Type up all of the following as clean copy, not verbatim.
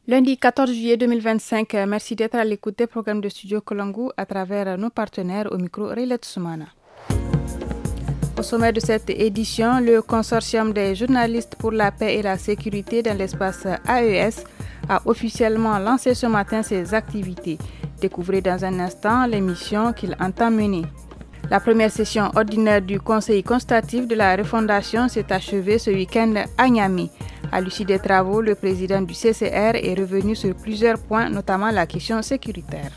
Lundi 14 juillet 2025, merci d'être à l'écoute des programmes de Studio Kalangu à travers nos partenaires au micro Relais Soumana. Au sommet de cette édition, le consortium des journalistes pour la paix et la sécurité dans l'espace AES a officiellement lancé ce matin ses activités. Découvrez dans un instant les missions qu'il entend mener. La première session ordinaire du Conseil consultatif de la refondation s'est achevée ce week-end à Niamey. À l'issue des travaux, le président du CCR est revenu sur plusieurs points, notamment la question sécuritaire.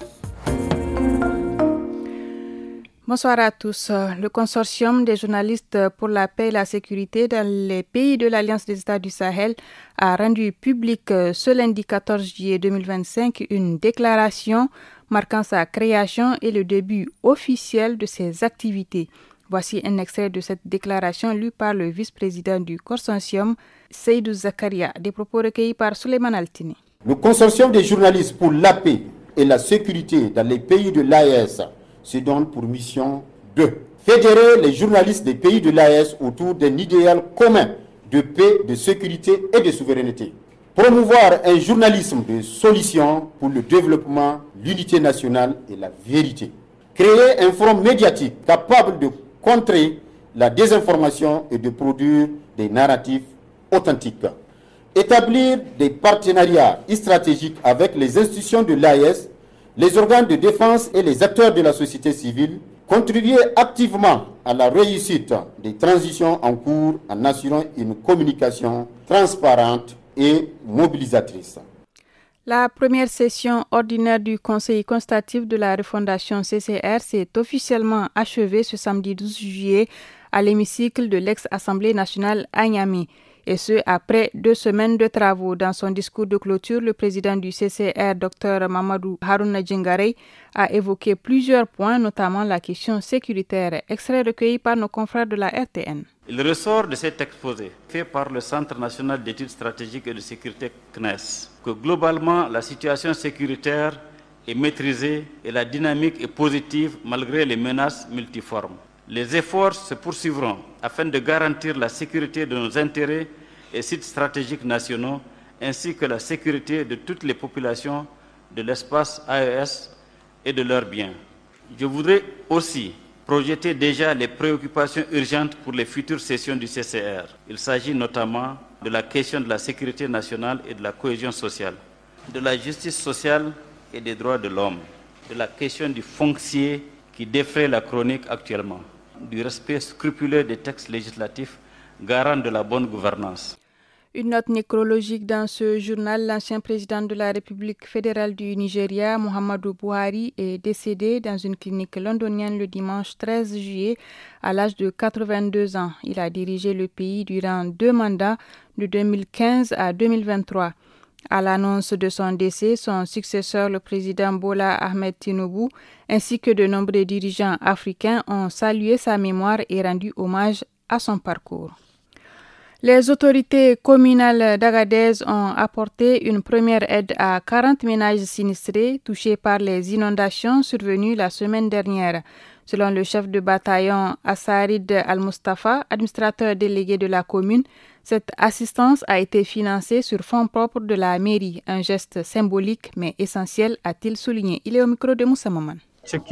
Bonsoir à tous. Le consortium des journalistes pour la paix et la sécurité dans les pays de l'Alliance des États du Sahel a rendu public ce lundi 14 juillet 2025 une déclaration marquant sa création et le début officiel de ses activités. Voici un extrait de cette déclaration lue par le vice-président du consortium, Seydou Zakaria, des propos recueillis par Souleymane Altini. Le consortium des journalistes pour la paix et la sécurité dans les pays de l'AES se donne pour mission de fédérer les journalistes des pays de l'AES autour d'un idéal commun de paix, de sécurité et de souveraineté. Promouvoir un journalisme de solution pour le développement, l'unité nationale et la vérité. Créer un front médiatique capable de contrer la désinformation et de produire des narratifs authentiques. Établir des partenariats stratégiques avec les institutions de l'AES, les organes de défense et les acteurs de la société civile, contribuer activement à la réussite des transitions en cours en assurant une communication transparente et mobilisatrice. La première session ordinaire du Conseil consultatif de la refondation CCR s'est officiellement achevée ce samedi 12 juillet à l'hémicycle de l'ex-Assemblée nationale à Niamey. Et ce, après 2 semaines de travaux. Dans son discours de clôture, le président du CCR, Dr Mamadou Harouna Djingarey, a évoqué plusieurs points, notamment la question sécuritaire. Extrait recueilli par nos confrères de la RTN. Il ressort de cet exposé, fait par le Centre national d'études stratégiques et de sécurité CNES, que globalement, la situation sécuritaire est maîtrisée et la dynamique est positive malgré les menaces multiformes. Les efforts se poursuivront afin de garantir la sécurité de nos intérêts et sites stratégiques nationaux, ainsi que la sécurité de toutes les populations de l'espace AES et de leurs biens. Je voudrais aussi projeter déjà les préoccupations urgentes pour les futures sessions du CCR. Il s'agit notamment de la question de la sécurité nationale et de la cohésion sociale, de la justice sociale et des droits de l'homme, de la question du foncier qui défraie la chronique actuellement, du respect scrupuleux des textes législatifs garants de la bonne gouvernance. Une note nécrologique dans ce journal, l'ancien président de la République fédérale du Nigeria, Muhammadu Buhari, est décédé dans une clinique londonienne le dimanche 13 juillet à l'âge de 82 ans. Il a dirigé le pays durant 2 mandats de 2015 à 2023. À l'annonce de son décès, son successeur, le président Bola Ahmed Tinubu, ainsi que de nombreux dirigeants africains ont salué sa mémoire et rendu hommage à son parcours. Les autorités communales d'Agadez ont apporté une première aide à 40 ménages sinistrés touchés par les inondations survenues la semaine dernière. Selon le chef de bataillon Assarid Al-Mustafa, administrateur délégué de la commune, cette assistance a été financée sur fonds propres de la mairie, un geste symbolique mais essentiel, a-t-il souligné. Il est au micro de Moussa Maman. Sur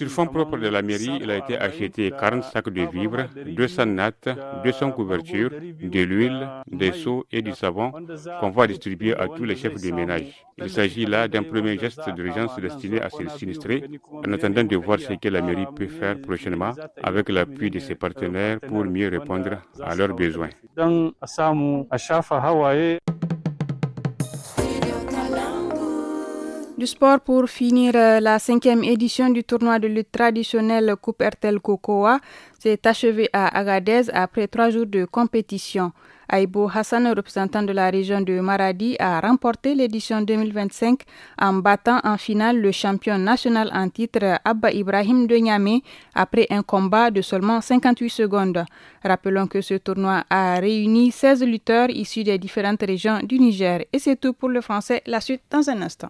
fonds propres de la mairie, il a été acheté 40 sacs de vivres, 200 nattes, 200 couvertures, de l'huile, des seaux et du savon qu'on va distribuer à tous les chefs de ménage. Il s'agit là d'un premier geste d'urgence destiné à ces sinistrés, en attendant de voir ce que la mairie peut faire prochainement avec l'appui de ses partenaires pour mieux répondre à leurs besoins. Du sport pour finir, la 5e édition du tournoi de lutte traditionnelle Coupe RTL Cocoa s'est achevée à Agadez après 3 jours de compétition. Aïbo Hassan, représentant de la région de Maradi, a remporté l'édition 2025 en battant en finale le champion national en titre Abba Ibrahim de Niamey après un combat de seulement 58 secondes. Rappelons que ce tournoi a réuni 16 lutteurs issus des différentes régions du Niger. Et c'est tout pour le français. La suite dans un instant.